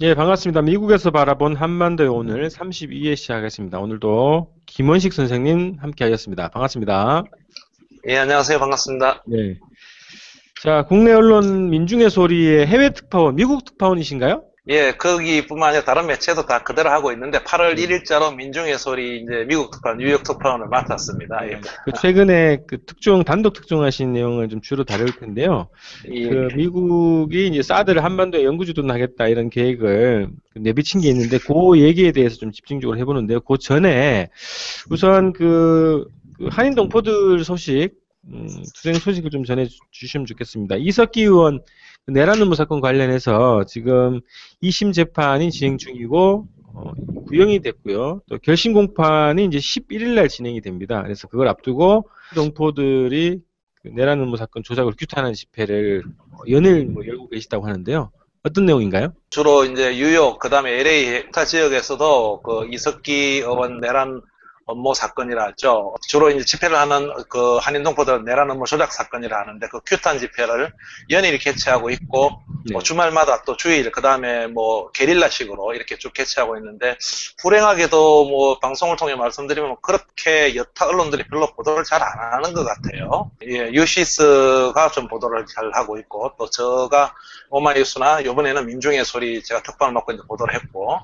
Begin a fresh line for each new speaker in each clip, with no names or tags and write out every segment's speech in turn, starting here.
예, 반갑습니다. 미국에서 바라본 한반도의 오늘 32회 시작하겠습니다. 오늘도 김원식 선생님 함께 하셨습니다. 반갑습니다.
예, 안녕하세요. 반갑습니다.
네. 자, 국내 언론 민중의 소리의 해외 특파원, 미국 특파원이신가요?
예, 거기뿐만 아니라 다른 매체도 다 그대로 하고 있는데 8월 1일자로 민중의 소리 이제 미국 특파원, 뉴욕 특파원을 맡았습니다. 예.
최근에 그 단독 특종하신 내용을 좀 주로 다룰 텐데요.
예.
그 미국이 이제 사드를 한반도에 영구 주둔하겠다 이런 계획을 내비친 게 있는데 그 얘기에 대해서 좀 집중적으로 해보는데요. 그 전에 우선 그 한인 동포들 소식, 투쟁 소식을 좀 전해주시면 좋겠습니다. 이석기 의원 내란 음모 사건 관련해서 지금 2심 재판이 진행 중이고 구형이 됐고요. 또 결심 공판이 이제 11일 날 진행이 됩니다. 그래서 그걸 앞두고 동포들이 그 내란 음모 사건 조작을 규탄하는 집회를 연일 열고 계시다고 하는데요. 어떤 내용인가요?
주로 이제 뉴욕, 그 다음에 LA 타 지역에서도 그 이석기 의원 내란 업무 사건이라 하죠. 주로 이제 집회를 하는 그 한인 동포들 내란 업무 조작 사건이라 하는데 그 규탄 집회를 연일 개최하고 있고
네.
뭐 주말마다 또 주일 그 다음에 뭐 게릴라식으로 이렇게 쭉 개최하고 있는데 불행하게도 뭐 방송을 통해 말씀드리면 그렇게 여타 언론들이 별로 보도를 잘 안 하는 것 같아요. 예, 유시스가 좀 보도를 잘 하고 있고 또 저가 오마이뉴스나 이번에는 민중의 소리 제가 특파원을 맡고 이제 보도를 했고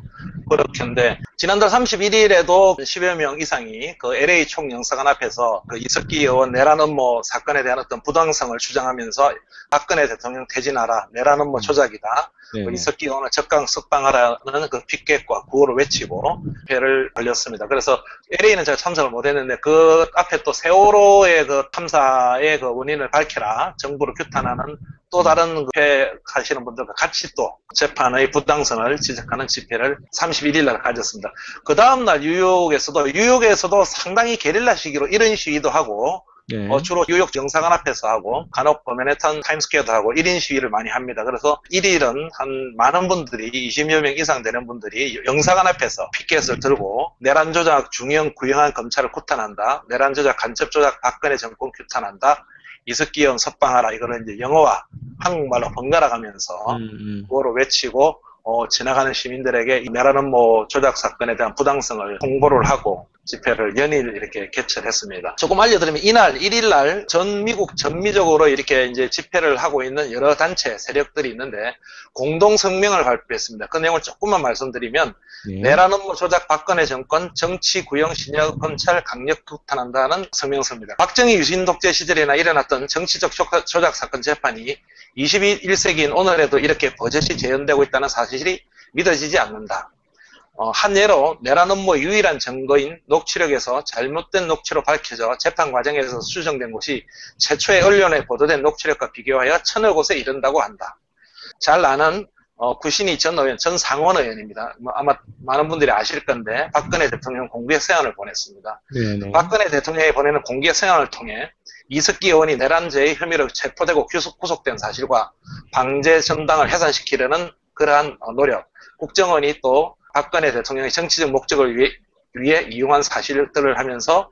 그렇겠는데 지난달 31일에도 10여 명 이상이 그 LA 총영사관 앞에서 그 이석기 의원 내란 음모 사건에 대한 어떤 부당성을 주장하면서 박근혜 대통령 퇴진하라, 내란 음모 조작이다, 그 이석기 의원을 적강 석방하라는 그 피켓과 구호를 외치고 집회를 벌였습니다. 그래서 LA는 제가 참석을 못했는데 그 앞에 또 세월호의 그 탐사의 그 원인을 밝혀라, 정부를 규탄하는 또 다른 회 하시는 분들과 같이 또 재판의 부당성을 지적하는 집회를 31일 날 가졌습니다. 그 다음날 뉴욕에서도 상당히 게릴라 시기로 이런 시위도 하고 주로 뉴욕 영사관 앞에서 하고 간혹 맨해튼 타임스퀘어도 하고 1인 시위를 많이 합니다. 그래서 1일은 한 많은 분들이 20여 명 이상 되는 분들이 영사관 앞에서 피켓을 들고 내란 조작 중형 구형한 검찰을 규탄한다, 내란 조작 간첩 조작 박근혜 정권 규탄한다, 이석기 의원 석방하라, 이거를 이제 영어와 한국말로 번갈아 가면서 그거를 외치고 지나가는 시민들에게 이 내란 음모 조작 사건에 대한 부당성을 홍보를 하고 집회를 연일 이렇게 개최를 했습니다. 조금 알려드리면 이날 1일날 전 미국 전미적으로 이렇게 이제 집회를 하고 있는 여러 단체 세력들이 있는데 공동 성명을 발표했습니다. 그 내용을 조금만 말씀드리면 내란 음모 조작 박근혜 정권 정치 구형 신여 검찰 강력 규탄한다는 성명서입니다. 박정희 유신 독재 시절에나 일어났던 정치적 조작 사건 재판이 21세기인 오늘에도 이렇게 버젓이 재현되고 있다는 사실이 믿어지지 않는다. 한 예로 내란 음모의 유일한 증거인 녹취록에서 잘못된 녹취로 밝혀져 재판 과정에서 수정된 것이 최초의 언론에 보도된 녹취록과 비교하여 천여 곳에 이른다고 한다. 잘 아는 구신이 전 의원, 전 상원 의원입니다. 아마 많은 분들이 아실 건데 박근혜 대통령 공개 서한을 보냈습니다. 박근혜 대통령이 보내는 공개 서한을 통해 이석기 의원이 내란죄의 혐의로 체포되고 구속된 사실과 방제 정당을 해산시키려는 그러한 노력, 국정원이 또 박근혜 대통령의 정치적 목적을 위해 이용한 사실들을 하면서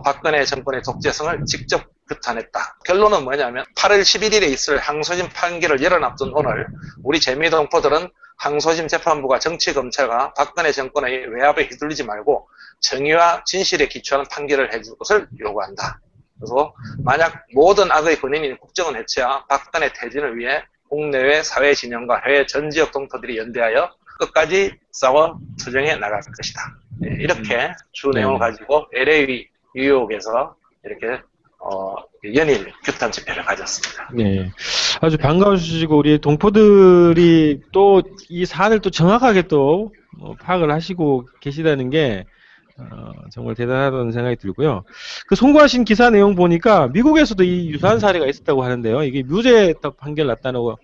박근혜 정권의 독재성을 직접 규탄했다. 결론은 뭐냐면 8월 11일에 있을 항소심 판결을 열흘 앞둔 오늘 우리 재미동포들은 항소심 재판부가 정치검찰과 박근혜 정권의 외압에 휘둘리지 말고 정의와 진실에 기초하는 판결을 해줄 것을 요구한다. 그래서 만약 모든 악의 근원인 국정원 해체와 박근혜 퇴진을 위해 국내외 사회 진영과 해외 전 지역 동포들이 연대하여 끝까지 싸워 투쟁해 나갈 것이다. 이렇게 주 내용을 가지고 LA 뉴욕에서 이렇게 연일 규탄 집회를 가졌습니다.
네, 아주 반가우시고 우리 동포들이 또 이 사안을 또 정확하게 또 파악을 하시고 계시다는 게 정말 대단하다는 생각이 들고요. 그 송구하신 기사 내용 보니까 미국에서도 이 유사한 사례가 있었다고 하는데요. 이게 무죄 판결 났다고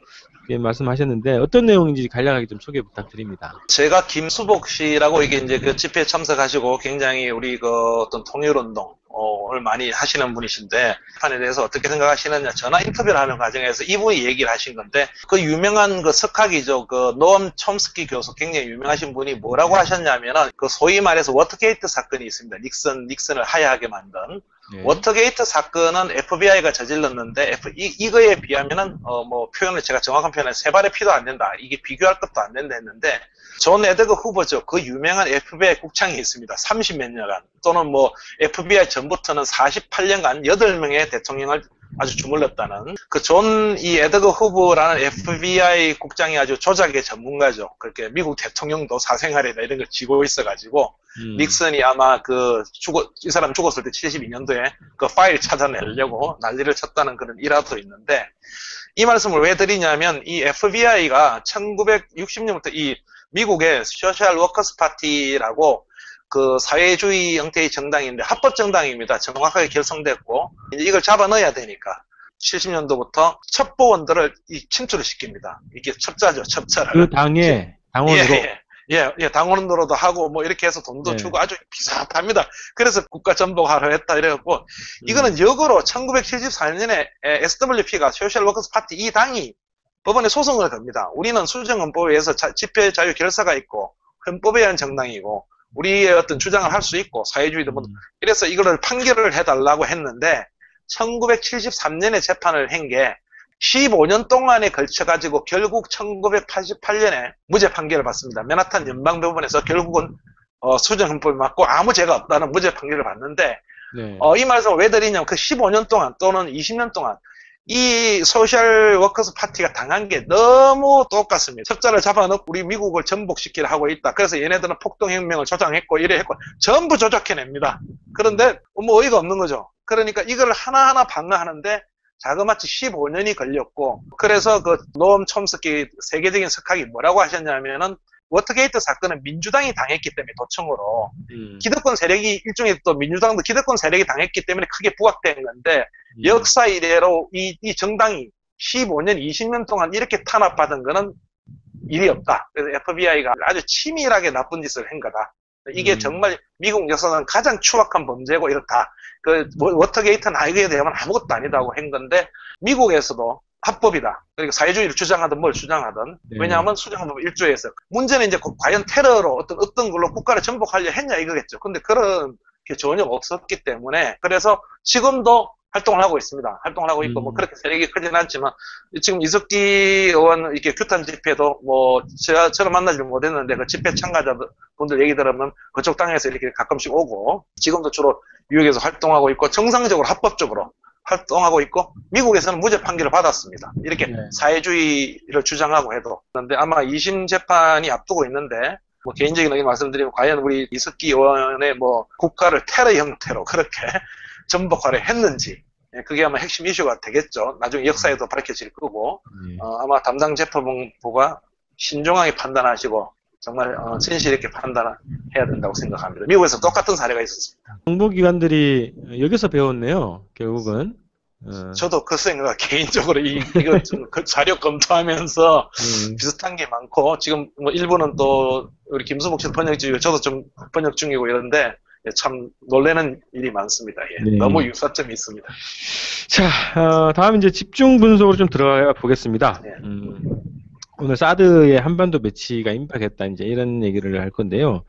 말씀하셨는데 어떤 내용인지 간략하게 좀 소개 부탁드립니다.
제가 김수복 씨라고 이게 이제 그 집회에 참석하시고 굉장히 우리 그 어떤 통일운동, 을 많이 하시는 분이신데 판에 대해서 어떻게 생각하시느냐 전화 인터뷰를 하는 과정에서 이분이 얘기를 하신 건데 그 유명한 그 석학이죠. 그 노엄 촘스키 교수 굉장히 유명하신 분이 뭐라고 하셨냐면은 그 소위 말해서 워터게이트 사건이 있습니다. 닉슨을 하야하게 만든
네.
워터게이트 사건은 FBI가 저질렀는데 이거에 비하면은 뭐 표현을 제가 정확한 표현을 세 발의 피도 안 된다. 이게 비교할 것도 안 된다 했는데 존 에드거 후보죠. 그 유명한 FBI 국장이 있습니다. 30몇 년간 또는 뭐 FBI 전부터는 48년간 8명의 대통령을 아주 주물렀다는 그 이 에드거 후보라는 FBI 국장이 아주 조작의 전문가죠. 그렇게 미국 대통령도 사생활이나 이런 걸 쥐고 있어가지고 닉슨이 아마 이 사람 죽었을 때 72년도에 그 파일 찾아내려고 난리를 쳤다는 그런 일화도 있는데 이 말씀을 왜 드리냐면 이 FBI가 1960년부터 이 미국의 소셜 워커스 파티라고 그 사회주의 형태의 정당인데 합법 정당입니다. 정확하게 결성됐고 이걸 잡아 넣어야 되니까 70년도부터 첩보원들을 침투를 시킵니다. 이게 첩자죠, 첩자를.
그 당의 당원으로.
예, 당원으로도 하고 뭐 이렇게 해서 돈도 주고 아주 비슷합니다. 그래서 국가전복하려 했다 이래갖고 이거는 역으로 1974년에 SWP가 소셜 워커스 파티 이 당이 법원에 소송을 겁니다. 우리는 수정헌법에 의해서 집회 자유 결사가 있고 헌법에 의한 정당이고 우리의 어떤 주장을 할 수 있고 사회주의도 뭐 이래서 이거를 판결을 해달라고 했는데 1973년에 재판을 한 게 15년 동안에 걸쳐가지고 결국 1988년에 무죄 판결을 받습니다. 맨하탄 연방법원에서 결국은 수정헌법에 맞고 아무 죄가 없다는 무죄 판결을 받는데
네.
이 말씀을 왜 드리냐면 그 15년 동안 또는 20년 동안 이 소셜 워커스 파티가 당한 게 너무 똑같습니다. 첩자를 잡아넣고 우리 미국을 전복시키려 하고 있다. 그래서 얘네들은 폭동혁명을 조장했고 이래 했고 전부 조작해냅니다. 그런데 뭐 어이가 없는 거죠. 그러니까 이걸 하나하나 방어하는데 자그마치 15년이 걸렸고 그래서 그 노엄 촘스키 세계적인 석학이 뭐라고 하셨냐면은 워터게이트 사건은 민주당이 당했기 때문에 도청으로 기득권 세력이 일종의 또 민주당도 기득권 세력이 당했기 때문에 크게 부각된 건데 역사 이래로 이 정당이 15년, 20년 동안 이렇게 탄압받은 거는 일이 없다. 그래서 FBI가 아주 치밀하게 나쁜 짓을 한 거다. 이게 정말 미국 역사상 가장 추악한 범죄고 이렇다. 그 워터게이트는 이거에 대하면 아무것도 아니다고 한 건데 미국에서도 합법이다. 그러니까 사회주의를 주장하든 뭘 주장하든. 왜냐하면 수정헌법 1조에서. 문제는 이제 과연 테러로 어떤 걸로 국가를 전복하려 했냐 이거겠죠. 근데 그런 게 전혀 없었기 때문에 그래서 지금도 활동을 하고 있습니다. 활동을 하고 있고 뭐 그렇게 세력이 크진 않지만 지금 이석기 의원 이렇게 규탄 집회도 뭐 저는 만나지 못했는데 그 집회 참가자분들 얘기 들으면 그쪽 땅에서 이렇게 가끔씩 오고 지금도 주로 뉴욕에서 활동하고 있고 정상적으로 합법적으로 활동하고 있고 미국에서는 무죄 판결을 받았습니다. 이렇게 사회주의를 주장하고 해도. 그런데 아마 2심 재판이 앞두고 있는데 뭐 개인적인 의견 말씀드리면 과연 우리 이석기 의원의 뭐 국가를 테러 형태로 그렇게 전복하려 했는지 그게 아마 핵심 이슈가 되겠죠. 나중에 역사에도 밝혀질 거고 아마 담당 재판부가 신중하게 판단하시고 정말 진실 있게 판단해야 된다고 생각합니다. 미국에서 똑같은 사례가 있었습니다.
정보기관들이 여기서 배웠네요. 결국은.
저도 그 생각 개인적으로 이거 좀 그 자료 검토하면서 비슷한 게 많고 지금 뭐 일부는 또 우리 김수복 씨도 번역 중이고 저도 좀 번역 중이고 이런데 참 놀라는 일이 많습니다. 예.
네.
너무 유사점이 있습니다.
자, 다음 이제 집중 분석으로 좀 들어가 보겠습니다.
예.
오늘 사드의 한반도 배치가 임박했다 이제 이런 얘기를 할 건데요.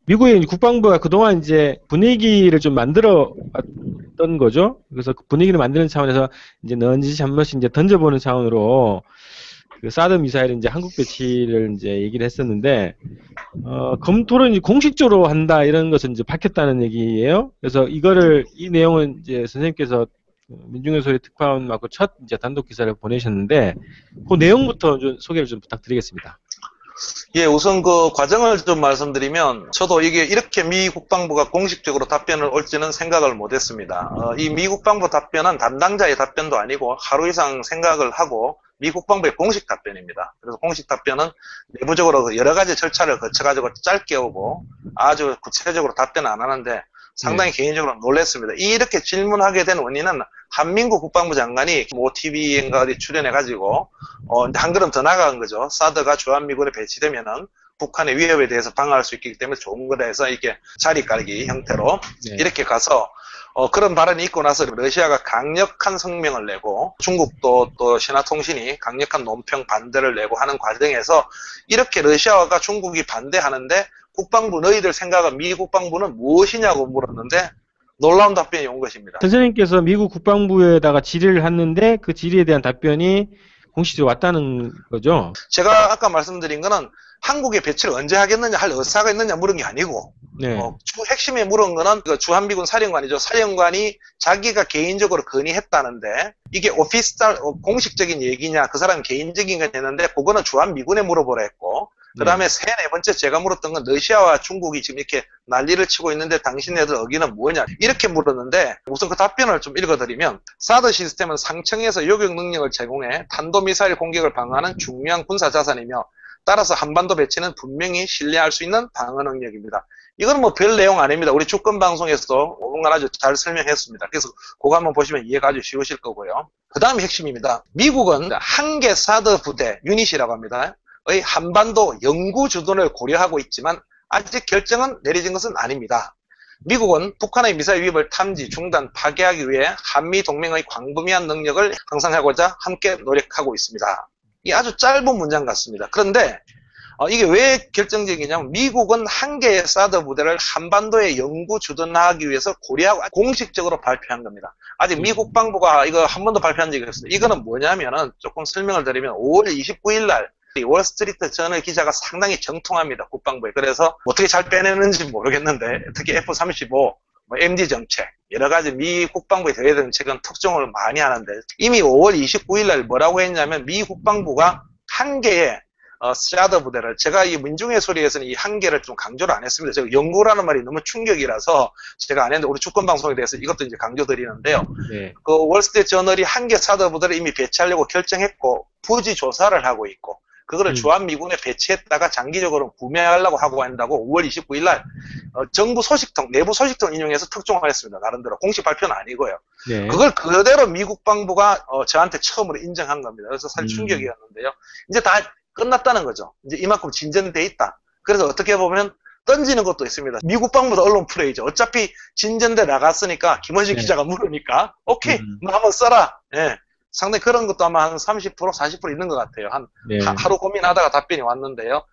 미국의 국방부가 그동안 이제 분위기를 좀 만들어 왔던 거죠. 그래서 그 분위기를 만드는 차원에서 이제 넌지시 한 번씩 이제 던져보는 차원으로 그 사드 미사일을 이제 한국 배치를 이제 얘기를 했었는데, 검토를 이제 공식적으로 한다 이런 것은 이제 밝혔다는 얘기예요. 그래서 이 내용은 이제 선생님께서 민중의 소리 특파원 맡고 첫 이제 단독 기사를 보내셨는데, 그 내용부터 좀 소개를 좀 부탁드리겠습니다.
예, 우선 그 과정을 좀 말씀드리면 저도 이게 이렇게 미 국방부가 공식적으로 답변을 올지는 생각을 못했습니다. 이 미 국방부 답변은 담당자의 답변도 아니고 하루 이상 생각을 하고 미 국방부의 공식 답변입니다. 그래서 공식 답변은 내부적으로 여러 가지 절차를 거쳐가지고 짧게 오고 아주 구체적으로 답변 안 하는데 상당히 개인적으로 놀랐습니다. 이렇게 질문하게 된 원인은 한민구 국방부 장관이 모 TV인가 어디 출연해가지고 한 걸음 더 나간 거죠. 사드가 주한미군에 배치되면은 북한의 위협에 대해서 방어할 수 있기 때문에 좋은 거다 해서 이렇게 자리 깔기 형태로 이렇게 가서 그런 발언이 있고 나서 러시아가 강력한 성명을 내고 중국도 또 신화통신이 강력한 논평 반대를 내고 하는 과정에서 이렇게 러시아가 중국이 반대하는데 국방부 너희들 생각은 미 국방부는 무엇이냐고 물었는데 놀라운 답변이 온 것입니다.
선생님께서 미국 국방부에다가 질의를 했는데 그 질의에 대한 답변이 공식적으로 왔다는 거죠?
제가 아까 말씀드린 거는 한국에 배치를 언제 하겠느냐 할 의사가 있느냐 물은 게 아니고
네.
핵심에 물은 거는 그 주한미군 사령관이죠. 사령관이 자기가 개인적으로 건의했다는데 이게 오피스탈 공식적인 얘기냐 그 사람 개인적인 건 했는데 그거는 주한미군에 물어보라 했고 그 다음에 세 네 번째 제가 물었던 건 러시아와 중국이 지금 이렇게 난리를 치고 있는데 당신네들 의기는 뭐냐 이렇게 물었는데 우선 그 답변을 좀 읽어드리면 사드 시스템은 상층에서 요격 능력을 제공해 탄도미사일 공격을 방어하는 중요한 군사자산이며 따라서 한반도 배치는 분명히 신뢰할 수 있는 방어 능력입니다. 이건 뭐 별 내용 아닙니다. 우리 주권 방송에서도 5분간 아주 잘 설명했습니다. 그래서 그거 한번 보시면 이해가 아주 쉬우실 거고요. 그 다음이 핵심입니다. 미국은 한개 사드 부대 유닛이라고 합니다. 의 한반도 영구 주둔을 고려하고 있지만 아직 결정은 내려진 것은 아닙니다. 미국은 북한의 미사일 위협을 탐지, 중단, 파괴하기 위해 한미 동맹의 광범위한 능력을 형성하고자 함께 노력하고 있습니다. 이 아주 짧은 문장 같습니다. 그런데 이게 왜 결정적이냐면 미국은 한 개의 사드 부대를 한반도에 영구 주둔하기 위해서 고려하고 공식적으로 발표한 겁니다. 아직 미 국방부가 이거 한 번도 발표한 적이 없습니다. 이거는 뭐냐면은 조금 설명을 드리면 5월 29일 날 월스트리트 저널 기자가 상당히 정통합니다. 국방부에. 그래서 어떻게 잘 빼내는지 모르겠는데 특히 F-35 MD 정책, 여러 가지 미 국방부의 대외 정책은 특종을 많이 하는데 이미 5월 29일 날 뭐라고 했냐면 미 국방부가 한 개의 사드 부대를 제가 이 민중의 소리에서는 이 한 개를 좀 강조를 안 했습니다. 제가 연구라는 말이 너무 충격이라서 제가 안 했는데 우리 주권 방송에 대해서 이것도 이제 강조드리는데요.
네.
그 월스트리트 저널이 한 개 사드 부대를 이미 배치하려고 결정했고 부지 조사를 하고 있고 그거를 주한미군에 배치했다가 장기적으로 구매하려고 하고 한다고 5월 29일 날 정부 소식통, 내부 소식통 인용해서 특종을 했습니다. 나름대로. 공식 발표는 아니고요.
네.
그걸 그대로 미 국방부가 저한테 처음으로 인정한 겁니다. 그래서 사실 충격이었는데요. 이제 다 끝났다는 거죠. 이제 이만큼 진전돼 있다. 그래서 어떻게 보면 던지는 것도 있습니다. 미 국방부도 언론 플레이죠. 어차피 진전돼 나갔으니까 김원식 기자가 물으니까 오케이, 너 한번 써라. 예. 상당히 그런 것도 아마 한 30%, 40% 있는 것 같아요. 하루 고민하다가 답변이 왔는데요.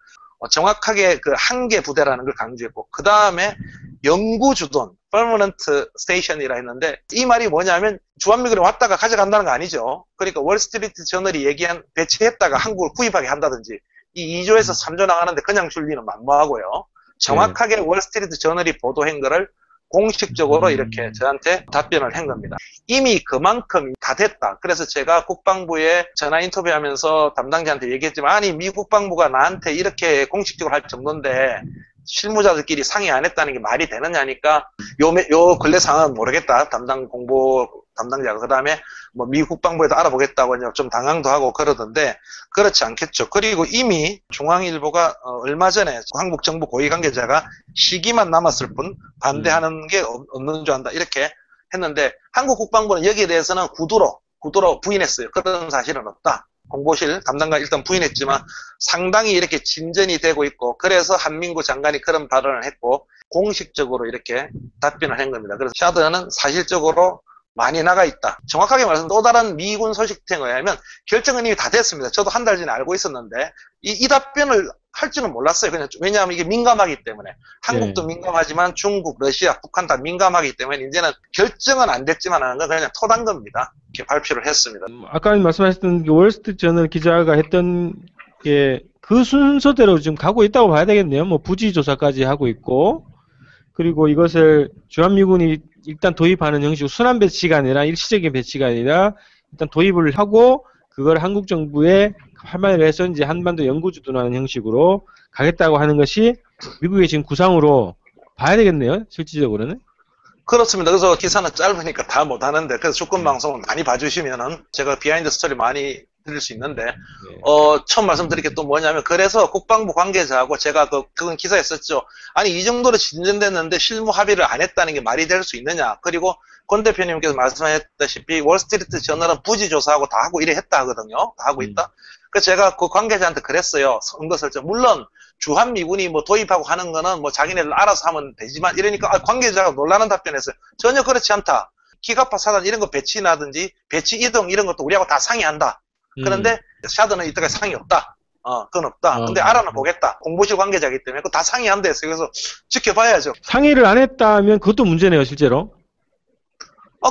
정확하게 그 한 개 부대라는 걸 강조했고, 그 다음에 영구 주둔, permanent station이라 했는데, 이 말이 뭐냐면, 주한미군이 왔다가 가져간다는 거 아니죠. 그러니까 월스트리트 저널이 얘기한 배치했다가 한국을 구입하게 한다든지, 이 2조에서 3조 나가는데 그냥 줄 리는 만무하고요. 정확하게 월스트리트 저널이 보도한 거를 공식적으로 이렇게 저한테 답변을 한 겁니다. 이미 그만큼 다 됐다. 그래서 제가 국방부에 전화 인터뷰하면서 담당자한테 얘기했지만 아니 미 국방부가 나한테 이렇게 공식적으로 할 정도인데 실무자들끼리 상의 안 했다는 게 말이 되느냐니까 요 근래 상황은 모르겠다. 공보 담당자가. 그 다음에 뭐 미 국방부에도 알아보겠다고 좀 당황도 하고 그러던데 그렇지 않겠죠. 그리고 이미 중앙일보가 얼마 전에 한국 정부 고위 관계자가 시기만 남았을 뿐 반대하는 게 없는 줄 안다. 이렇게 했는데 한국 국방부는 여기에 대해서는 구두로 부인했어요. 그런 사실은 없다. 공보실 담당관 일단 부인했지만 상당히 이렇게 진전이 되고 있고 그래서 한민구 장관이 그런 발언을 했고 공식적으로 이렇게 답변을 한 겁니다. 그래서 사드는 사실적으로 많이 나가 있다. 정확하게 말해서 또 다른 미군 소식통에 의하면 결정은 이미 다 됐습니다. 저도 한 달 전에 알고 있었는데 이 답변을 할 줄은 몰랐어요. 그냥 왜냐하면 이게 민감하기 때문에 한국도 민감하지만 중국, 러시아, 북한 다 민감하기 때문에 이제는 결정은 안 됐지만 하는 건 그냥 토단 겁니다. 이렇게 발표를 했습니다.
아까 말씀하셨던 월스트리트 저널 기자가 했던 게 그 순서대로 지금 가고 있다고 봐야 되겠네요. 뭐 부지 조사까지 하고 있고 그리고 이것을 주한미군이 일단 도입하는 형식으로 순환 배치가 아니라 일시적인 배치가 아니라 일단 도입을 하고 그걸 한국 정부에 활마를 해서 이제 한반도 영구주둔하는 형식으로 가겠다고 하는 것이 미국의 지금 구상으로 봐야 되겠네요. 실질적으로는.
그렇습니다. 그래서 기사는 짧으니까 다 못하는데 그래서 주권방송을 많이 봐주시면은 제가 비하인드 스토리 많이 드릴 수 있는데,
네.
처음 말씀드릴 게 또 뭐냐면, 그래서 국방부 관계자하고 제가 그건 기사에 썼죠. 아니, 이 정도로 진전됐는데 실무 합의를 안 했다는 게 말이 될 수 있느냐. 그리고 권 대표님께서 말씀하셨다시피 월스트리트 저널은 부지 조사하고 다 하고 이래 했다 하거든요. 다 하고 있다. 그래서 제가 그 관계자한테 그랬어요. 선거 설정. 물론, 주한미군이 뭐 도입하고 하는 거는 뭐 자기네들 알아서 하면 되지만 이러니까 관계자가 놀라는 답변했어요. 전혀 그렇지 않다. 기갑파 사단 이런 거 배치라든지 배치 이동 이런 것도 우리하고 다 상의한다. 그런데 샤드는 이때까지 상의 없다. 그건 없다. 근데 알아는 보겠다. 공보실 관계자이기 때문에 그거 다 상의한다 했어요. 그래서 지켜봐야죠.
상의를 안 했다면 그것도 문제네요, 실제로.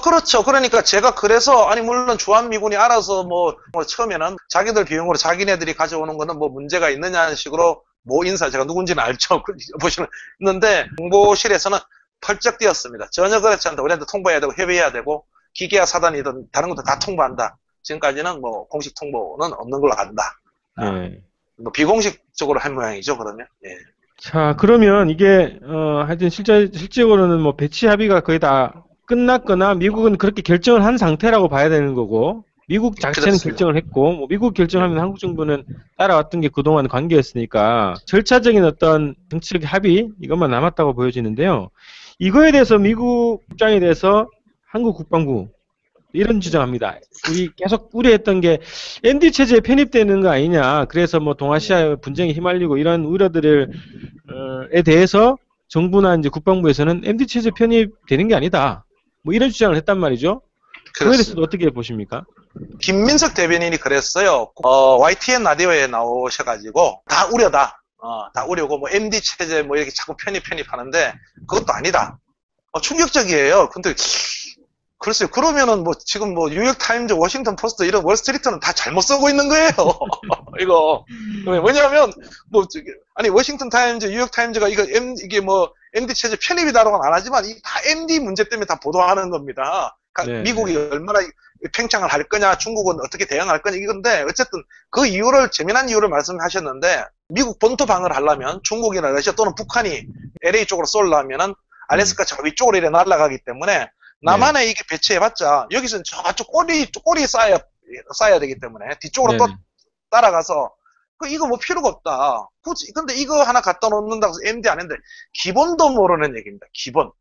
그렇죠. 그러니까 제가 그래서, 아니, 물론 주한미군이 알아서 뭐 처음에는 자기들 비용으로 자기네들이 가져오는 거는 뭐 문제가 있느냐는 식으로 모 인사, 제가 누군지는 알죠. 보시는데, 공보실에서는 펄쩍 뛰었습니다. 전혀 그렇지 않다. 우리한테 통보해야 되고, 협의해야 되고, 기계야 사단이든 다른 것도 다 통보한다. 지금까지는 뭐 공식 통보는 없는 걸로 안다.
네.
뭐 비공식적으로 한 모양이죠, 그러면. 예.
자, 그러면 이게, 하여튼 실제로는 뭐 배치 합의가 거의 다 끝났거나 미국은 그렇게 결정을 한 상태라고 봐야 되는 거고, 미국 자체는
그렇습니다.
결정을 했고, 뭐 미국 결정하면 한국 정부는 따라왔던 게 그동안 관계였으니까 절차적인 어떤 정치적 합의 이것만 남았다고 보여지는데요. 이거에 대해서 미국 입장에 대해서 한국 국방부 이런 주장합니다. 우리 계속 우려했던 게 MD 체제에 편입되는 거 아니냐. 그래서 뭐 동아시아 분쟁에 휘말리고 이런 우려들에 대해서 정부나 이제 국방부에서는 MD 체제 편입되는 게 아니다. 뭐 이런 주장을 했단 말이죠. 그거에 대해서도 어떻게 보십니까?
김민석 대변인이 그랬어요. YTN 라디오에 나오셔가지고 다 우려다. 다 우려고 뭐 MD 체제 뭐 이렇게 자꾸 편입하는데 그것도 아니다. 충격적이에요. 근데 글쎄요. 그러면은 뭐 지금 뭐 뉴욕 타임즈, 워싱턴 포스트 이런 월스트리트는 다 잘못 쓰고 있는 거예요. 이거 왜냐하면 뭐 아니 워싱턴 타임즈, 뉴욕 타임즈가 이게 뭐 MD 체제 편입이다라고는 안 하지만 이 다 MD 문제 때문에 다 보도하는 겁니다. 그러니까
네,
미국이 얼마나 팽창을 할 거냐, 중국은 어떻게 대응할 거냐 이건데 어쨌든 그 이유를 재미난 이유를 말씀하셨는데 미국 본토 방어를 하려면 중국이나 러시아 또는 북한이 LA 쪽으로 쏠려면은 알래스카 저 위쪽으로 이래 날아가기 때문에 남한에 이게 배치해봤자 여기서는 저쪽 꼬리 쌓아야 되기 때문에 뒤쪽으로 또 따라가서 이거 뭐 필요가 없다. 굳이 근데 이거 하나 갖다 놓는다고 해서 MD 안 했는데 기본도 모르는 얘기입니다. 기본.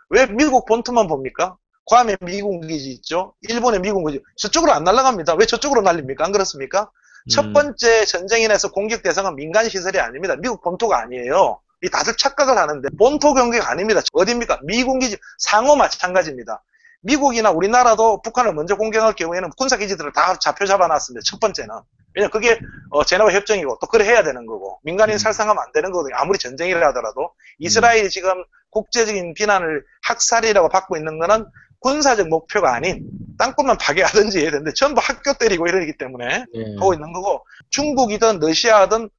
왜 미국 본토만 봅니까? 괌에 미군 기지 있죠. 일본에 미군 기지 저쪽으로 안 날아갑니다. 왜 저쪽으로 날립니까? 안 그렇습니까? 첫 번째 전쟁인에서 공격 대상은 민간 시설이 아닙니다. 미국 본토가 아니에요. 이 다들 착각을 하는데 본토 경계가 아닙니다. 어디입니까? 미군 기지 상호 마찬가지입니다. 미국이나 우리나라도 북한을 먼저 공격할 경우에는 군사기지들을 다 잡아놨습니다. 첫 번째는. 왜냐면 그게 제네바 협정이고 또 그래 해야 되는 거고 민간인 살상하면 안 되는 거거든요. 아무리 전쟁이라 하더라도 이스라엘이 지금 국제적인 비난을 학살이라고 받고 있는 거는 군사적 목표가 아닌 땅굴만 파괴하든지 해야 되는데 전부 학교 때리고 이러기 때문에 하고 있는 거고 중국이든 러시아든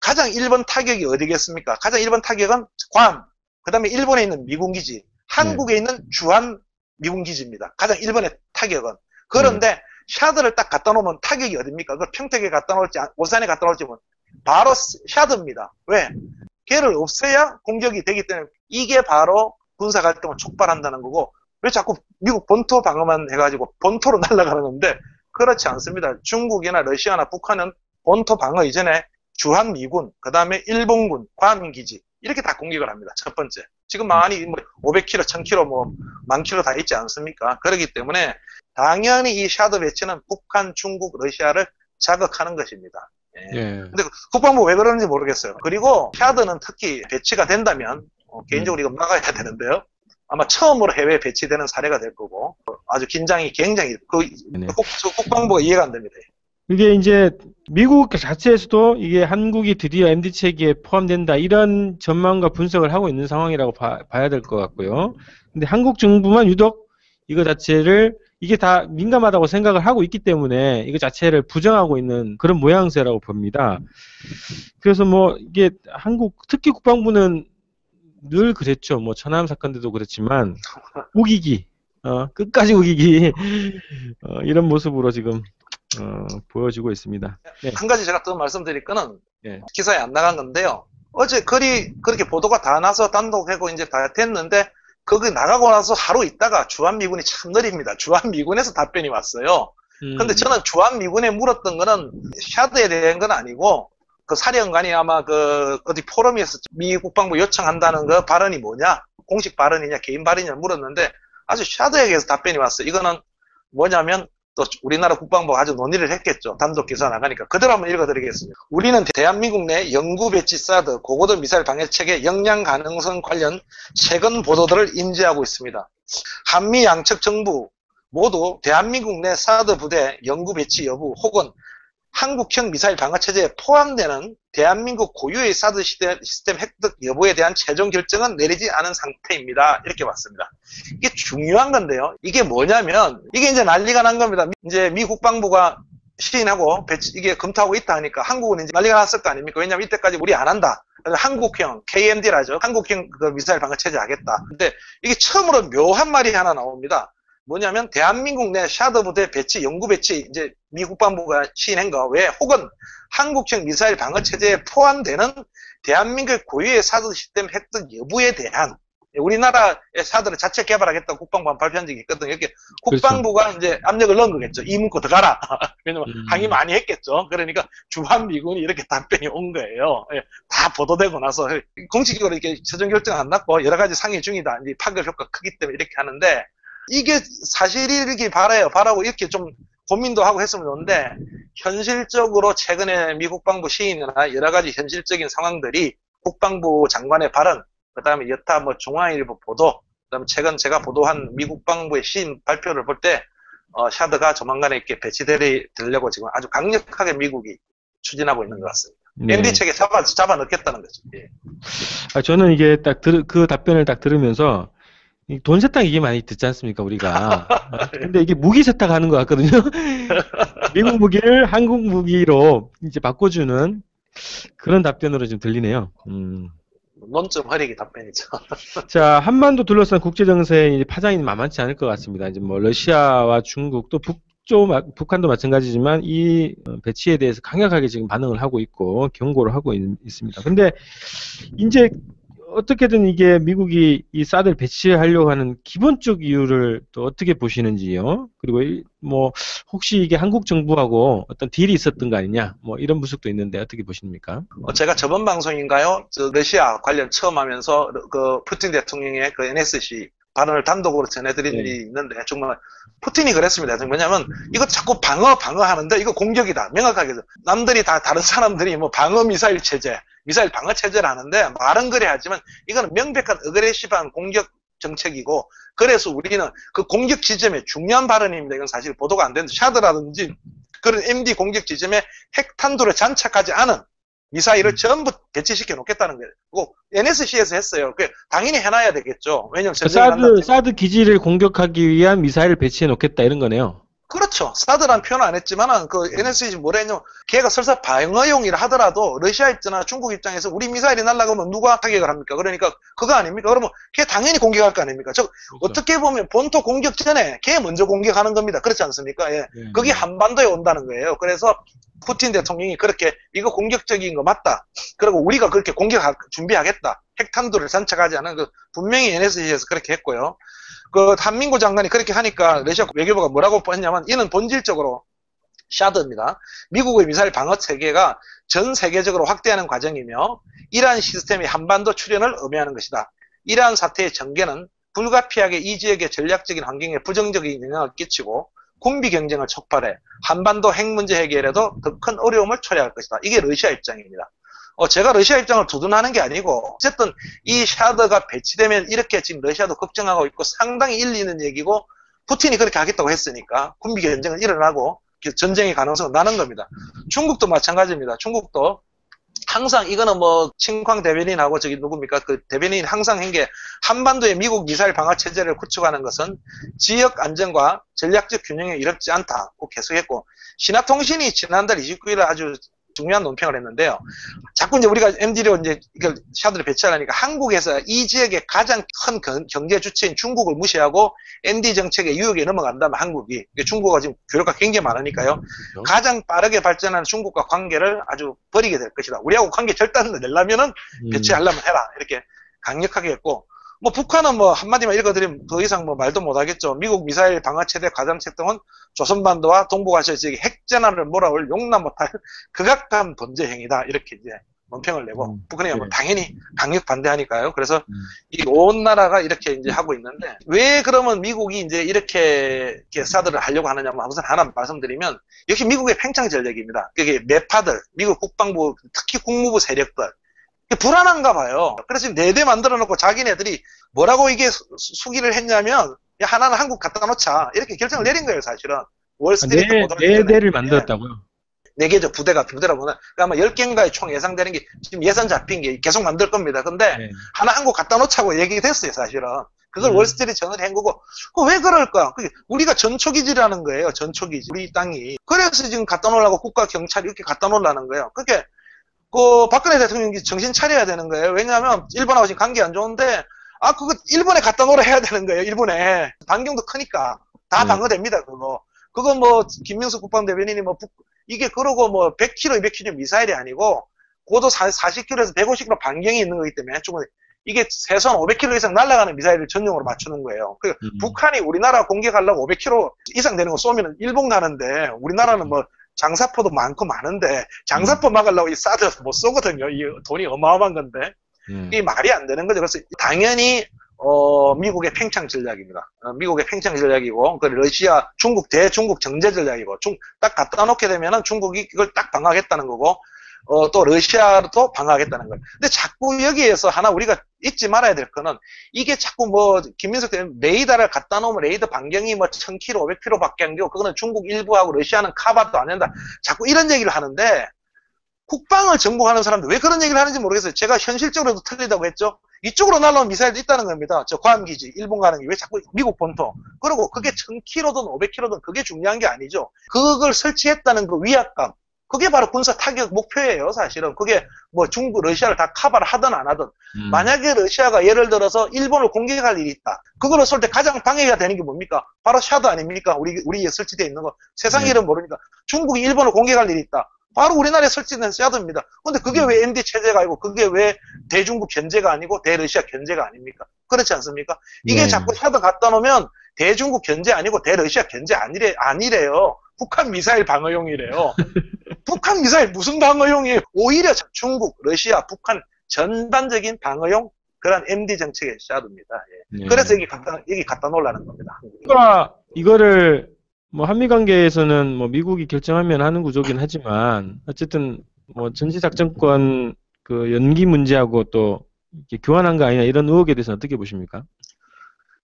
가장 1번 타격이 어디겠습니까? 가장 1번 타격은 괌, 그 다음에 일본에 있는 미군기지, 한국에 있는 주한 미군기지입니다. 가장 1번의 타격은. 그런데 샤드를 딱 갖다 놓으면 타격이 어딥니까? 그걸 평택에 갖다 놓을지, 오산에 갖다 놓을지 면 바로 샤드입니다. 왜? 걔를 없애야 공격이 되기 때문에 이게 바로 군사 갈등을 촉발한다는 거고 왜 자꾸 미국 본토 방어만 해가지고 본토로 날아가는 건데 그렇지 않습니다. 중국이나 러시아나 북한은 본토 방어 이전에 주한미군, 그 다음에 일본군, 괌기지 이렇게 다 공격을 합니다. 첫 번째. 지금 많이 뭐 500km, 1000km, 뭐 10,000km 다 있지 않습니까? 그렇기 때문에 당연히 이 샤드 배치는 북한, 중국, 러시아를 자극하는 것입니다. 근데 국방부 왜 그러는지 모르겠어요. 그리고 샤드는 특히 배치가 된다면 개인적으로 이거 막아야 되는데요. 아마 처음으로 해외에 배치되는 사례가 될 거고 아주 긴장이 굉장히 국방부가 이해가 안 됩니다.
이게 이제 미국 자체에서도 이게 한국이 드디어 MD 체계에 포함된다 이런 전망과 분석을 하고 있는 상황이라고 봐야 될 것 같고요. 근데 한국 정부만 유독 이거 자체를 이게 다 민감하다고 생각을 하고 있기 때문에 이거 자체를 부정하고 있는 그런 모양새라고 봅니다. 그래서 뭐 이게 한국 특히 국방부는 늘 그랬죠. 뭐 천안함 사건 때도 그랬지만 우기기, 끝까지 우기기 이런 모습으로 지금 보여지고 있습니다.
한 가지 제가 또 말씀드릴 거는 기사에 안 나간 건데요. 어제 그렇게 보도가 다 나서 단독하고 이제 다 됐는데 거기 나가고 나서 하루 있다가 주한미군이 참 느립니다. 주한미군에서 답변이 왔어요. 근데 저는 주한미군에 물었던 거는 샤드에 대한 건 아니고, 그 사령관이 아마 그 어디 포럼에서 미 국방부 요청한다는 그 발언이 뭐냐, 공식 발언이냐 개인 발언이냐 물었는데 아주 샤드에 대해서 답변이 왔어요. 이거는 뭐냐면 또 우리나라 국방부가 아주 논의를 했겠죠. 단독 기사 나가니까 그대로 한번 읽어드리겠습니다. 우리는 대한민국 내 영구 배치 사드 고고도 미사일 방해 체계 역량 가능성 관련 최근 보도들을 인지하고 있습니다. 한미 양측 정부 모두 대한민국 내 사드 부대 영구 배치 여부 혹은 한국형 미사일 방어 체제에 포함되는 대한민국 고유의 사드 시스템 획득 여부에 대한 최종 결정은 내리지 않은 상태입니다. 이렇게 봤습니다. 이게 중요한 건데요. 이게 뭐냐면 이게 이제 난리가 난 겁니다. 이제 미 국방부가 시인하고 이게 검토하고 있다 하니까 한국은 이제 난리가 났을 거 아닙니까? 왜냐면 이때까지 우리 안 한다. 그래서 한국형 KMD라죠. 한국형 그 미사일 방어 체제 하겠다. 근데 이게 처음으로 묘한 말이 하나 나옵니다. 뭐냐면 대한민국 내 샤드 부대 배치, 영구 배치 이제 미 국방부가 시인한 거 외에 혹은 한국형 미사일 방어 체제에 포함되는 대한민국 고유의 사드 시스템 획득 여부에 대한 우리나라의 사드를 자체 개발하겠다고 국방부가 발표한 적이 있거든요. 이렇게 국방부가 그렇죠. 이제 압력을 넣은 거겠죠. 이 문구 들어가라. 왜냐면 항의 많이 했겠죠. 그러니까 주한미군이 이렇게 답변이 온 거예요. 다 보도되고 나서 공식적으로 이렇게 최종 결정 안 났고 여러 가지 상의 중이다. 이제 파급 효과 크기 때문에 이렇게 하는데 이게 사실이길 바라고 이렇게 좀 고민도 하고 했으면 좋은데 현실적으로 최근에 미 국방부 시인이나 여러 가지 현실적인 상황들이 국방부 장관의 발언, 그 다음에 여타 뭐 중앙일보 보도, 그 다음에 최근 제가 보도한 미 국방부의 시인 발표를 볼 때 샤드가 조만간에 이렇게 배치되려고 지금 아주 강력하게 미국이 추진하고 있는 것 같습니다.
네.
MD 책에 잡아 넣겠다는 거죠. 예.
저는 이게 그 답변을 딱 들으면서 돈 세탁 이게 많이 듣지 않습니까, 우리가. 근데 이게 무기 세탁하는 것 같거든요. 미국 무기를 한국 무기로 이제 바꿔주는 그런 답변으로 좀 들리네요.
논점 허리기 답변이죠.
자, 한반도 둘러싼 국제 정세의 파장이 만만치 않을 것 같습니다. 이제 뭐 러시아와 중국 또 북한도 마찬가지지만 이 배치에 대해서 강력하게 지금 반응을 하고 있고 경고를 하고 있습니다. 근데 이제 어떻게든 이게 미국이 이 사드를 배치하려고 하는 기본적 이유를 또 어떻게 보시는지요? 그리고 뭐 혹시 이게 한국 정부하고 어떤 딜이 있었던 거 아니냐? 뭐 이런 분석도 있는데 어떻게 보십니까?
제가 저번 방송인가요? 러시아 관련 처음 하면서 그 푸틴 대통령의 그 NSC 발언을 단독으로 전해드린 일이 있는데 정말 푸틴이 그랬습니다. 왜냐하면 이거 자꾸 방어하는데 이거 공격이다. 명확하게 남들이 다 다른 사람들이 뭐 방어 미사일 체제, 미사일 방어 체제를 하는데 말은 그래 하지만 이거는 명백한 어그레시브한 공격 정책이고 그래서 우리는 그 공격 지점에 중요한 발언입니다. 이건 사실 보도가 안 되는데 샤드라든지 그런 MD 공격 지점에 핵탄두를 장착하지 않은 미사일을 전부 배치시켜 놓겠다는 거예요. 그리고 NSC에서 했어요. 당연히 해놔야 되겠죠. 왜냐면
사드 기지를 공격하기 위한 미사일을 배치해 놓겠다 이런 거네요.
그렇죠. 사드라는 표현은 안 했지만은 그 NSC 뭐라 했냐면 걔가 설사 방어용이라 하더라도 러시아 입장이나 중국 입장에서 우리 미사일이 날아가면 누가 타격을 합니까? 그러니까 그거 아닙니까? 그러면 걔 당연히 공격할 거 아닙니까? 그렇죠. 어떻게 보면 본토 공격 전에 걔 먼저 공격하는 겁니다. 그렇지 않습니까? 예. 그게 한반도에 온다는 거예요. 그래서 푸틴 대통령이 그렇게 이거 공격적인 거 맞다. 그리고 우리가 그렇게 준비하겠다. 핵탄두를 장착하지 않은 그 분명히 NSC에서 그렇게 했고요. 그 한민구 장관이 그렇게 하니까 러시아 외교부가 뭐라고 했냐면 이는 본질적으로 샤드입니다. 미국의 미사일 방어 체계가 전 세계적으로 확대하는 과정이며 이러한 시스템이 한반도 출현을 의미하는 것이다. 이러한 사태의 전개는 불가피하게 이 지역의 전략적인 환경에 부정적인 영향을 끼치고 군비 경쟁을 촉발해 한반도 핵 문제 해결에도 더 큰 어려움을 초래할 것이다. 이게 러시아 입장입니다. 제가 러시아 입장을 두둔하는 게 아니고 어쨌든 이 샤드가 배치되면 이렇게 지금 러시아도 걱정하고 있고 상당히 일리 있는 얘기고 푸틴이 그렇게 하겠다고 했으니까 군비 경쟁은 일어나고 전쟁의 가능성은 나는 겁니다. 중국도 마찬가지입니다. 중국도 항상 이거는 뭐 친광 대변인하고 저기 누굽니까 그 대변인이 항상 한 게 한반도의 미국 미사일 방어 체제를 구축하는 것은 지역 안정과 전략적 균형에 이롭지 않다고 계속했고 신화통신이 지난달 29일에 아주 중요한 논평을 했는데요. 자꾸 이제 우리가 MD로 이제 이걸 샤드를 배치하려니까 한국에서 이 지역의 가장 큰 경제 주체인 중국을 무시하고 MD 정책의 유역에 넘어간다면 한국이 중국과 지금 교류가 굉장히 많으니까요. 그렇죠. 가장 빠르게 발전하는 중국과 관계를 아주 버리게 될 것이다. 우리하고 관계 절단을 내려면은 배치하려면 해라. 이렇게 강력하게 했고 뭐 북한은 뭐 한마디만 읽어드리면 더 이상 뭐 말도 못하겠죠. 미국 미사일 방어 체대 가담책 등은 조선반도와 동북아시아 지역의 핵전환을 몰아올 용납 못할 극악한 범죄 행위다. 이렇게 이제 논평을 내고 북한이 뭐
네.
당연히 강력 반대하니까요. 그래서
음.
이 온 나라가 이렇게 이제 하고 있는데 왜 그러면 미국이 이제 이렇게 사드를 하려고 하느냐면 우선 하나 말씀드리면 역시 미국의 팽창 전략입니다. 그게 매파들, 미국 국방부 특히 국무부 세력들 불안한가 봐요. 그래서 지금 4대 만들어 놓고 자기네들이 뭐라고 이게 수기를 했냐면 야, 하나는 한국 갖다 놓자 이렇게 결정을 내린 거예요. 사실은 월스트리트
네 대를 만들었다고요?
4개죠. 부대라고 하면. 아마 10개인가의 총 예상되는 게 지금 예산 잡힌 게 계속 만들 겁니다. 근데
네.
하나 한국 갖다 놓자고 얘기됐어요. 사실은. 그걸 월스트리트 전을 한 거고 왜 그럴까? 그게 우리가 전초기지라는 거예요. 전초기지. 우리 땅이. 그래서 지금 갖다 놓으려고 국가 경찰이 이렇게 갖다 놓으려는 거예요. 그게 그 박근혜 대통령이 정신 차려야 되는 거예요. 왜냐하면 일본하고 지금 관계 안 좋은데 그거 일본에 갖다 놓으라 해야 되는 거예요. 일본에. 반경도 크니까. 다 방어됩니다. 그거 뭐 김명수 국방대변인이 뭐 이게 그러고 뭐 100km, 200km 미사일이 아니고 고도 40km에서 150km 반경이 있는 거기 때문에 이게 최소한 500km 이상 날아가는 미사일을 전용으로 맞추는 거예요. 북한이 우리나라 공격하려고 500km 이상 되는 거 쏘면 일본 가는데 우리나라는 뭐 장사포도 많고 많은데 장사포 막으려고 이 사드 못 쏘거든요. 이 돈이 어마어마한 건데 이게 말이 안 되는 거죠. 그래서 당연히 미국의 팽창 전략입니다. 미국의 팽창 전략이고, 그 러시아, 중국, 대중국 정제 전략이고, 딱 갖다 놓게 되면은 중국이 이걸 딱 방어하겠다는 거고, 또 러시아도 방어하겠다는 거예요. 근데 자꾸 여기에서 하나 우리가 잊지 말아야 될 거는, 이게 자꾸 뭐, 김민석 대표님 레이더를 갖다 놓으면 레이더 반경이 뭐 1000km, 500km 밖에 안 되고, 그거는 중국 일부하고 러시아는 카바도 안 된다. 자꾸 이런 얘기를 하는데, 국방을 전공하는 사람들 왜 그런 얘기를 하는지 모르겠어요. 제가 현실적으로도 틀리다고 했죠. 이쪽으로 날라온 미사일도 있다는 겁니다. 저 괌기지, 일본 가는 게 왜 자꾸 미국 본토. 그리고 그게 1000km든 500km든 그게 중요한 게 아니죠. 그걸 설치했다는 그 위압감. 그게 바로 군사 타격 목표예요, 사실은. 그게 뭐 중국, 러시아를 다 카바를 하든 안 하든. 만약에 러시아가 예를 들어서 일본을 공격할 일이 있다. 그거를 쏠 때 가장 방해가 되는 게 뭡니까? 바로 샤드 아닙니까? 우리에 설치되어 있는 거. 세상 일은 모르니까. 중국이 일본을 공격할 일이 있다. 바로 우리나라에 설치된 샤드입니다. 근데 그게 왜 MD 체제가 아니고 그게 왜 대중국 견제가 아니고 대러시아 견제가 아닙니까? 그렇지 않습니까? 이게 자꾸 샤드 갖다 놓으면 대중국 견제 아니고 대러시아 견제 아니래요. 북한 미사일 방어용이래요. 북한 미사일 무슨 방어용이에요? 오히려 중국, 러시아, 북한 전반적인 방어용 그런 MD 정책의 샤드입니다. 예. 그래서 여기 갖다 놓으려는 겁니다.
이거를 뭐 한미 관계에서는 뭐 미국이 결정하면 하는 구조긴 하지만 어쨌든 뭐 전시작전권 그 연기 문제하고 또 이렇게 교환한 거 아니냐 이런 의혹에 대해서 어떻게 보십니까?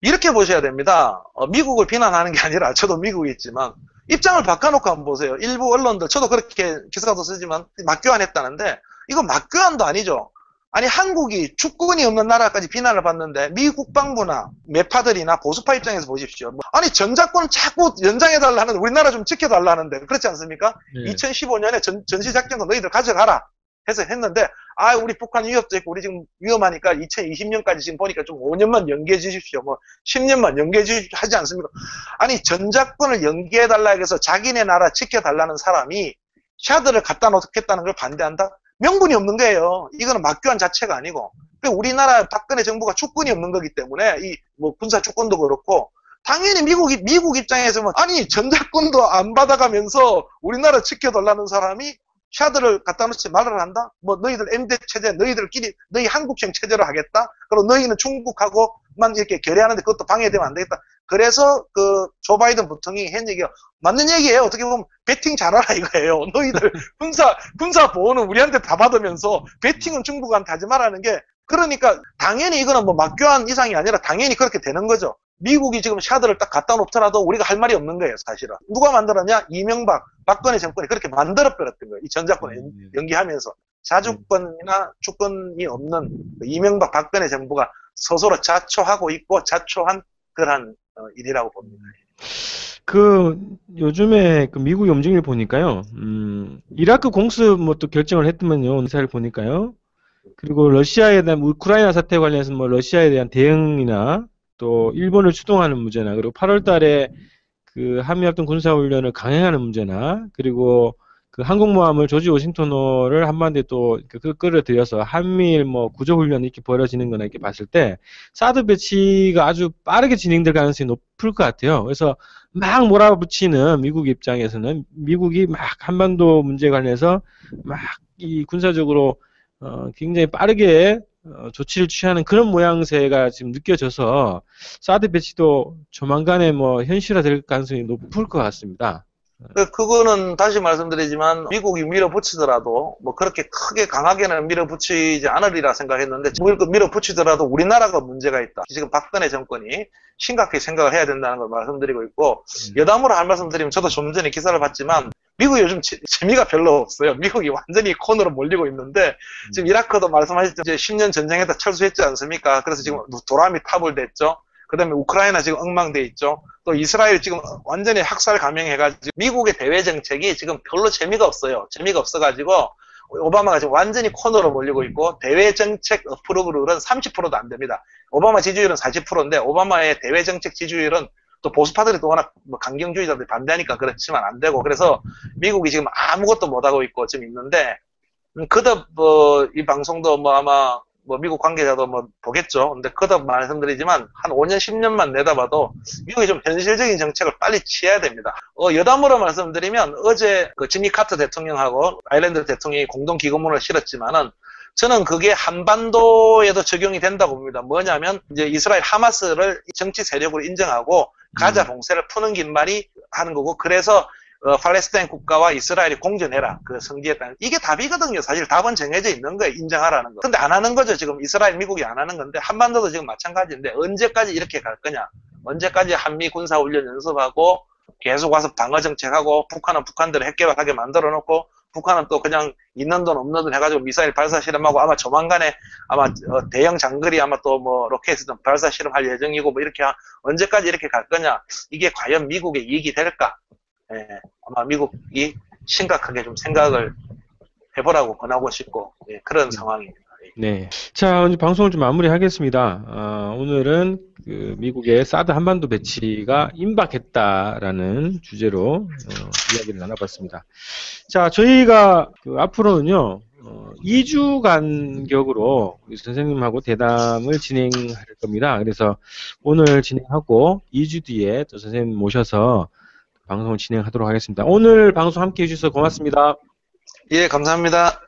이렇게 보셔야 됩니다. 미국을 비난하는 게 아니라 저도 미국에 있지만 입장을 바꿔놓고 한번 보세요. 일부 언론들 저도 그렇게 기사도 쓰지만 막교환했다는데 이거 막교환도 아니죠. 아니 한국이 주권이 없는 나라까지 비난을 받는데 미 국방부나 매파들이나 보수파 입장에서 보십시오. 아니 전작권을 자꾸 연장해달라는 우리나라 좀 지켜달라는데 그렇지 않습니까? 네. 2015년에 전시작전도 너희들 가져가라 해서 했는데 우리 북한 위협도 있고 우리 지금 위험하니까 2020년까지 지금 보니까 좀 5년만 연기해 주십시오. 뭐 10년만 연기해 주십시오 하지 않습니까? 아니 전작권을 연기해달라 해서 자기네 나라 지켜달라는 사람이 샤드를 갖다 놓겠다는 걸 반대한다? 명분이 없는 거예요. 이거는 막교환 자체가 아니고. 우리나라 박근혜 정부가 주권이 없는 거기 때문에 이 뭐 군사 주권도 그렇고 당연히 미국 입장에서는 아니 전작권도 안 받아가면서 우리나라 지켜달라는 사람이 샤드를 갖다 놓지 말아라 한다? 뭐 너희들 MD 체제 너희들끼리 너희 한국형 체제로 하겠다? 그리고 너희는 중국하고만 이렇게 결의하는데 그것도 방해되면 안 되겠다. 그래서 그 조 바이든 부통령이 한 얘기가 맞는 얘기예요. 어떻게 보면 배팅 잘하라 이거예요. 너희들 군사 보호는 우리한테 다 받으면서 배팅은 중국한테 하지 말라는 게 그러니까 당연히 이거는 뭐 막교환 이상이 아니라 당연히 그렇게 되는 거죠. 미국이 지금 샤드를 딱 갖다 놓더라도 우리가 할 말이 없는 거예요, 사실은. 누가 만들었냐? 이명박, 박근혜 정권이 그렇게 만들어버렸던 거예요. 이 전작권을 연기하면서. 자주권이나 주권이 없는 이명박, 박근혜 정부가 스스로 자초하고 있고 자초한 그러한 일이라고 봅니다.
요즘에 그 미국의 움직임을 보니까요, 이라크 공습 뭐 또 결정을 했더만요, 인사를 보니까요. 그리고 러시아에 대한 우크라이나 사태 관련해서 뭐 러시아에 대한 대응이나 또 일본을 추동하는 문제나 그리고 8월 달에 그 한미합동 군사훈련을 강행하는 문제나 그리고 그 항공모함을 조지 워싱턴호를 한반도에 또 끌어들여서 한미일 뭐 구조훈련 이렇게 벌어지는 거나 이렇게 봤을 때 사드 배치가 아주 빠르게 진행될 가능성이 높을 것 같아요. 그래서 막 몰아붙이는 미국 입장에서는 미국이 막 한반도 문제 관련해서 막 이 군사적으로 굉장히 빠르게 조치를 취하는 그런 모양새가 지금 느껴져서 사드 배치도 조만간에 뭐 현실화될 가능성이 높을 것 같습니다.
그거는 다시 말씀드리지만 미국이 밀어붙이더라도 뭐 그렇게 크게 강하게는 밀어붙이지 않으리라 생각했는데 밀어붙이더라도 우리나라가 문제가 있다. 지금 박근혜 정권이 심각하게 생각을 해야 된다는 걸 말씀드리고 있고 여담으로 할 말씀 드리면 저도 좀 전에 기사를 봤지만 미국이 요즘 재미가 별로 없어요. 미국이 완전히 코너로 몰리고 있는데 지금 이라크도 말씀하셨죠. 이제 10년 전쟁에다 철수했지 않습니까? 그래서 지금 도람이 타불됐죠. 그 다음에 우크라이나 지금 엉망돼 있죠. 또 이스라엘 지금 완전히 학살 감행해가지고 미국의 대외 정책이 지금 별로 재미가 없어요. 재미가 없어가지고 오바마가 지금 완전히 코너로 몰리고 있고 대외 정책 어프로브율은 30%도 안 됩니다. 오바마 지지율은 40%인데 오바마의 대외 정책 지지율은 또 보수파들이 또 워낙 뭐 강경주의자들이 반대하니까 그렇지만 안 되고 그래서 미국이 지금 아무것도 못하고 있고 지금 있는데 그덕 이 방송도 뭐 아마 뭐 미국 관계자도 뭐 보겠죠. 근데 그덕 말씀드리지만 한 5년 10년만 내다봐도 미국이 좀 현실적인 정책을 빨리 취해야 됩니다. 여담으로 말씀드리면 어제 그 지미 카터 대통령하고 아일랜드 대통령이 공동 기고문을 실었지만은 저는 그게 한반도에도 적용이 된다고 봅니다. 뭐냐면 이제 이스라엘 하마스를 정치 세력으로 인정하고 가자 봉쇄를 푸는 길만이 하는 거고 그래서 팔레스타인 국가와 이스라엘이 공존해라. 그 성지했다는 이게 답이거든요. 사실 답은 정해져 있는 거예요. 인정하라는 거. 근데 안 하는 거죠. 지금 이스라엘, 미국이 안 하는 건데 한반도도 지금 마찬가지인데 언제까지 이렇게 갈 거냐. 언제까지 한미 군사훈련 연습하고 계속 와서 방어 정책하고 북한은 북한대로 핵개발하게 만들어 놓고 북한은 또 그냥 있는 돈 없는 돈 해가지고 미사일 발사 실험하고 아마 조만간에 아마 대형 장거리 아마 또 뭐 로켓 발사 실험할 예정이고 뭐 이렇게 언제까지 이렇게 갈 거냐. 이게 과연 미국의 이익이 될까. 예, 아마 미국이 심각하게 좀 생각을 해보라고 권하고 싶고 예, 그런 상황입니다.
네. 자, 이제 방송을 좀 마무리하겠습니다. 오늘은 그 미국의 사드 한반도 배치가 임박했다라는 주제로 이야기를 나눠봤습니다. 자, 저희가 그 앞으로는요 2주 간격으로 우리 선생님하고 대담을 진행할 겁니다. 그래서 오늘 진행하고 2주 뒤에 또 선생님 모셔서 방송을 진행하도록 하겠습니다. 오늘 방송 함께 해주셔서 고맙습니다.
예, 감사합니다.